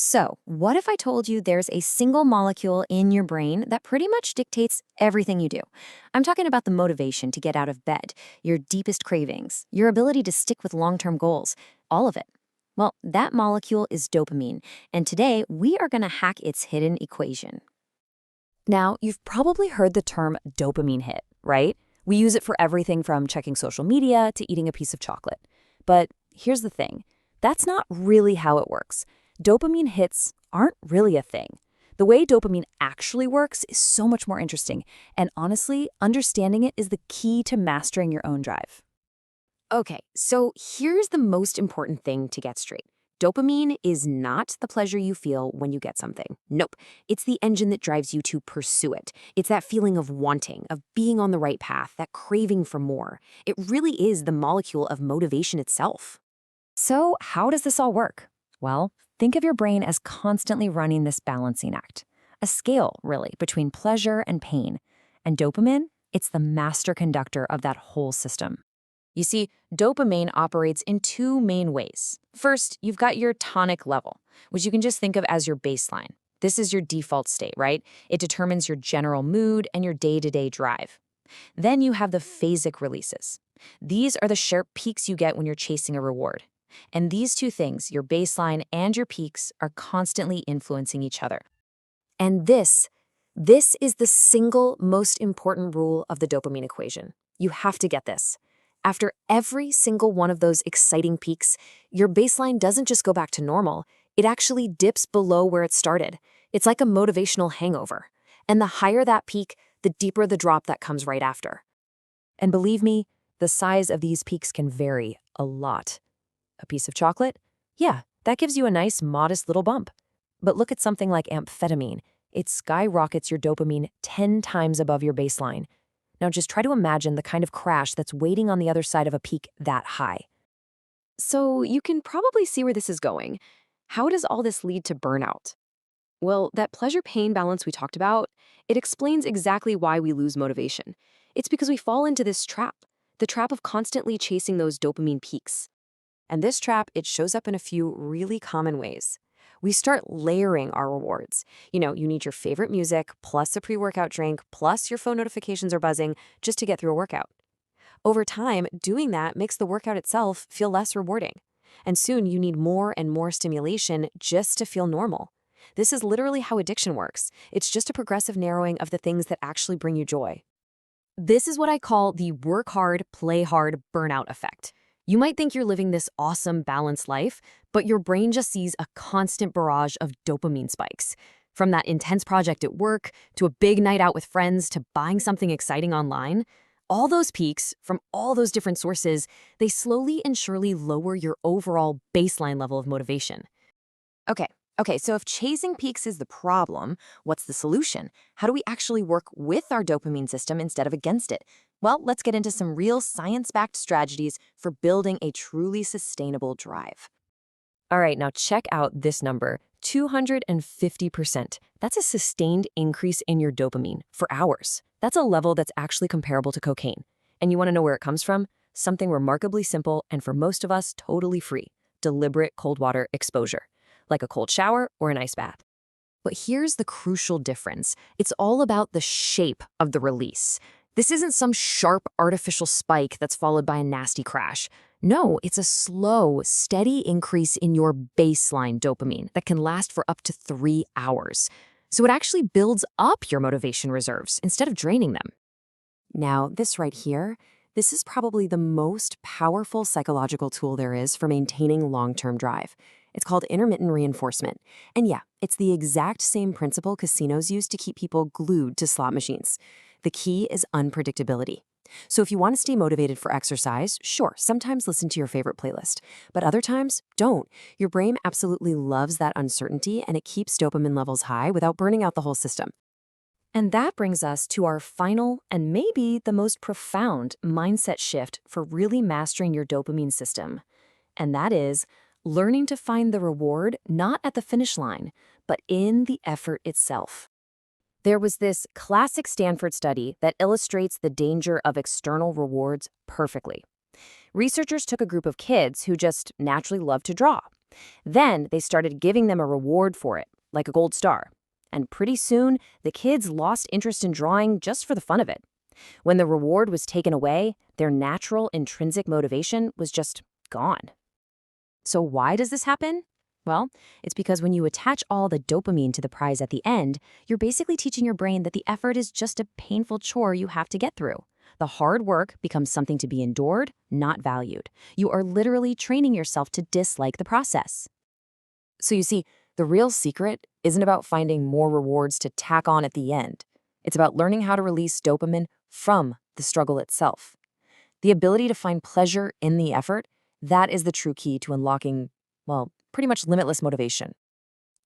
So, what if I told you there's a single molecule in your brain that pretty much dictates everything you do? I'm talking about the motivation to get out of bed, your deepest cravings, your ability to stick with long-term goals, all of it. Well, that molecule is dopamine, and today we are going to hack its hidden equation. Now, you've probably heard the term dopamine hit, right? We use it for everything from checking social media to eating a piece of chocolate. But here's the thing. That's not really how it works. Dopamine hits aren't really a thing. The way dopamine actually works is so much more interesting, and honestly, understanding it is the key to mastering your own drive. Okay, so here's the most important thing to get straight. Dopamine is not the pleasure you feel when you get something. Nope. It's the engine that drives you to pursue it. It's that feeling of wanting, of being on the right path, that craving for more. It really is the molecule of motivation itself. So, how does this all work? Well, think of your brain as constantly running this balancing act, a scale, really, between pleasure and pain. And dopamine, it's the master conductor of that whole system. You see, dopamine operates in two main ways. First, you've got your tonic level, which you can just think of as your baseline. This is your default state, right? It determines your general mood and your day-to-day drive. Then you have the phasic releases. These are the sharp peaks you get when you're chasing a reward. And these two things, your baseline and your peaks, are constantly influencing each other. And this is the single most important rule of the dopamine equation. You have to get this. After every single one of those exciting peaks, your baseline doesn't just go back to normal, it actually dips below where it started. It's like a motivational hangover. And the higher that peak, the deeper the drop that comes right after. And believe me, the size of these peaks can vary a lot. A piece of chocolate? Yeah, that gives you a nice, modest little bump. But look at something like amphetamine. It skyrockets your dopamine 10 times above your baseline. Now just try to imagine the kind of crash that's waiting on the other side of a peak that high. So you can probably see where this is going. How does all this lead to burnout? Well, that pleasure-pain balance we talked about, it explains exactly why we lose motivation. It's because we fall into this trap, the trap of constantly chasing those dopamine peaks. And this trap, it shows up in a few really common ways. We start layering our rewards. You need your favorite music, plus a pre-workout drink, plus your phone notifications are buzzing just to get through a workout. Over time, doing that makes the workout itself feel less rewarding. And soon you need more and more stimulation just to feel normal. This is literally how addiction works. It's just a progressive narrowing of the things that actually bring you joy. This is what I call the work hard, play hard burnout effect. You might think you're living this awesome, balanced life, but your brain just sees a constant barrage of dopamine spikes. From that intense project at work, to a big night out with friends, to buying something exciting online, all those peaks, from all those different sources, they slowly and surely lower your overall baseline level of motivation. Okay, so if chasing peaks is the problem, what's the solution? How do we actually work with our dopamine system instead of against it? Well, let's get into some real science-backed strategies for building a truly sustainable drive. All right, now check out this number, 250%. That's a sustained increase in your dopamine for hours. That's a level that's actually comparable to cocaine. And you want to know where it comes from? Something remarkably simple and for most of us totally free: deliberate cold water exposure, like a cold shower or an ice bath. But here's the crucial difference. It's all about the shape of the release. This isn't some sharp artificial spike that's followed by a nasty crash. No, it's a slow, steady increase in your baseline dopamine that can last for up to 3 hours. So it actually builds up your motivation reserves instead of draining them. Now, this right here, this is probably the most powerful psychological tool there is for maintaining long-term drive. It's called intermittent reinforcement. And yeah, it's the exact same principle casinos use to keep people glued to slot machines. The key is unpredictability. So if you want to stay motivated for exercise, sure, sometimes listen to your favorite playlist. But other times, don't. Your brain absolutely loves that uncertainty, and it keeps dopamine levels high without burning out the whole system. And that brings us to our final and maybe the most profound mindset shift for really mastering your dopamine system. And that is learning to find the reward not at the finish line, but in the effort itself. There was this classic Stanford study that illustrates the danger of external rewards perfectly. Researchers took a group of kids who just naturally loved to draw. Then they started giving them a reward for it, like a gold star. And pretty soon, the kids lost interest in drawing just for the fun of it. When the reward was taken away, their natural intrinsic motivation was just gone. So why does this happen? Well, it's because when you attach all the dopamine to the prize at the end, you're basically teaching your brain that the effort is just a painful chore you have to get through. The hard work becomes something to be endured, not valued. You are literally training yourself to dislike the process. So you see, the real secret isn't about finding more rewards to tack on at the end. It's about learning how to release dopamine from the struggle itself. The ability to find pleasure in the effort, that is the true key to unlocking, well, pretty much limitless motivation.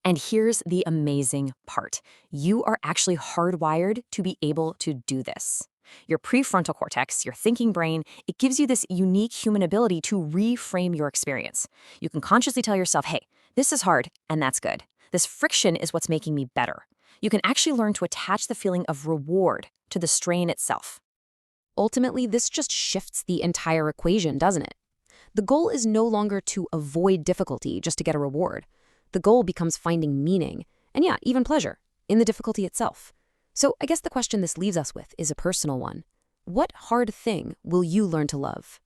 And here's the amazing part. You are actually hardwired to be able to do this. Your prefrontal cortex, your thinking brain, it gives you this unique human ability to reframe your experience. You can consciously tell yourself, hey, this is hard, and that's good. This friction is what's making me better. You can actually learn to attach the feeling of reward to the strain itself. Ultimately, this just shifts the entire equation, doesn't it? The goal is no longer to avoid difficulty just to get a reward. The goal becomes finding meaning, and yeah, even pleasure, in the difficulty itself. So I guess the question this leaves us with is a personal one. What hard thing will you learn to love?